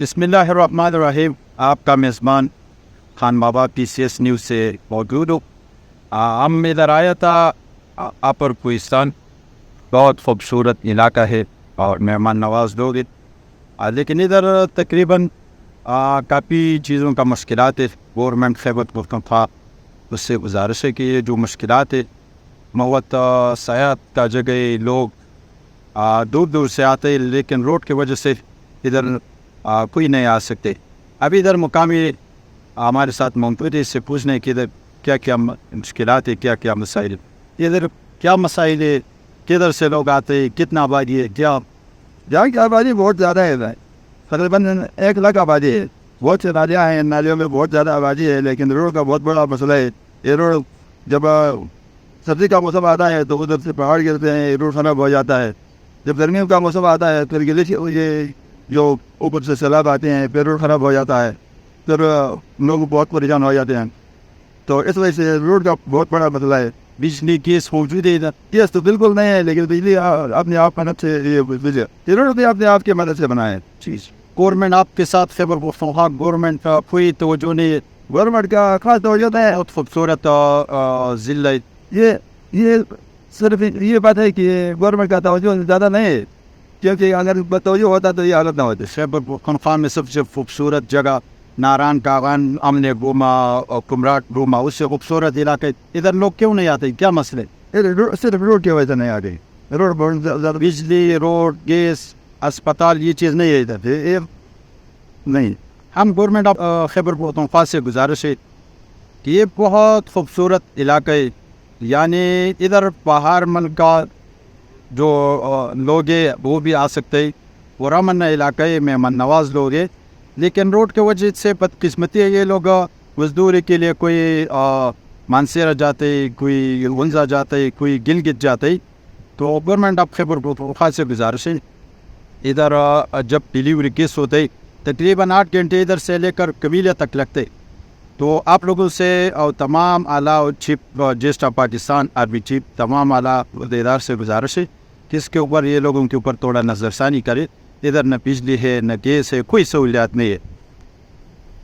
بسم اللہ الرحمن الرحیم. آپ کا میزبان خان بابا PCS نیوز سے موجود ہوں. ہم ادھر آیا تھا اپر کوہستان. بہت خوبصورت علاقہ ہے اور مہمان نواز لوگ ہیں، لیکن ادھر تقریباً کافی چیزوں کا مشکلات ہے. گورنمنٹ خیبر پختونخوا اس سے گزارش ہے کہ یہ جو مشکلات ہے بہت سیاحت کا جگہ لوگ دور دور سے آتے ہیں، لیکن روڈ کی وجہ سے ادھر کوئی نہیں آ سکتے. ابھی ادھر مقامی ہمارے ساتھ موجود ہے، اس سے پوچھنے کہ ادھر کیا کیا مشکلات ہے، کیا کیا مسائل ہے، ادھر کیا مسائل ہے، کدھر سے لوگ آتے ہیں، کتنا آبادی ہے. جہاں کی آبادی بہت زیادہ ہے بھائی، تقریباً 1 لاکھ آبادی ہے. بہت سے نالیاں ہیں، نالیوں میں بہت زیادہ آبادی ہے، لیکن روڈ کا بہت بڑا مسئلہ ہے. یہ روڈ جب سردی کا موسم آتا ہے تو ادھر سے پہاڑ گرتے ہیں، روڈ خراب ہو جاتا ہے. جب گرمیوں کا موسم آتا ہے پھر یہ جو اوپر سے سیلاب آتے ہیں، پھر روڈ خراب ہو جاتا ہے، پھر لوگ بہت پریشان ہو جاتے ہیں. تو اس وجہ سے روڈ کا بہت بڑا مسئلہ ہے. بجلی گیس موجود ہے ادھر؟ گیس تو بالکل نہیں ہے، لیکن بجلی اپنے آپ مدد سے یہ روڈ بھی اپنے آپ کی مدد سے بنا ہے. چیز گورنمنٹ آپ کے ساتھ خیبر پختونخوا گورنمنٹ کا کوئی توجہ نہیں ہے؟ گورنمنٹ کا خاص توجہ ہے. بہت خوبصورت ضلع ہے. یہ صرف یہ بات ہے کہ گورنمنٹ کا توجہ زیادہ نہیں ہے، کیونکہ اگر توجہ ہوتا تو یہ حالت نہ ہوتی. خیبر پختونخوا میں سب سے خوبصورت جگہ ناران کاغان ہم نے گھوما اور کمراٹ گھوما، اس سے خوبصورت علاقہ. ادھر لوگ کیوں نہیں آتے، کیا مسئلے؟ صرف روڈ کی وجہ سے نہیں آ گئی. روڈ بہت زیادہ بجلی، روڈ، گیس، اسپتال یہ چیز نہیں ہے ادھر. یہ نہیں. ہم گورنمنٹ آف خیبر پختونخوا سے گزارش ہے کہ یہ بہت خوبصورت علاقہ ہے. یعنی ادھر پہاڑ ملک کا جو لوگ ہیں وہ بھی آ سکتے ہیں، اور امن علاقہ ہے، مہمان نواز لوگ ہیں. لیکن روڈ کی وجہ سے بدقسمتی ہے، یہ لوگ مزدوری کے لیے کوئی مانسیرا جاتے، کوئی غنزہ جاتے، کوئی گلگت جاتے. تو گورنمنٹ آف خیبر پختونخوا سے گزارش ہے ادھر جب ڈیلیوری کیس ہوتے تقریباً 8 گھنٹے ادھر سے لے کر قبیلے تک لگتے. تو آپ لوگوں سے اور تمام اعلیٰ chief just of Pakistan army chief تمام اعلیٰ عہدیدار سے گزارش ہے کہ اس کے اوپر یہ لوگوں کے اوپر تھوڑا نظر ثانی کرے. ادھر نہ بجلی ہے، نہ گیس ہے، کوئی سہولیات نہیں ہے.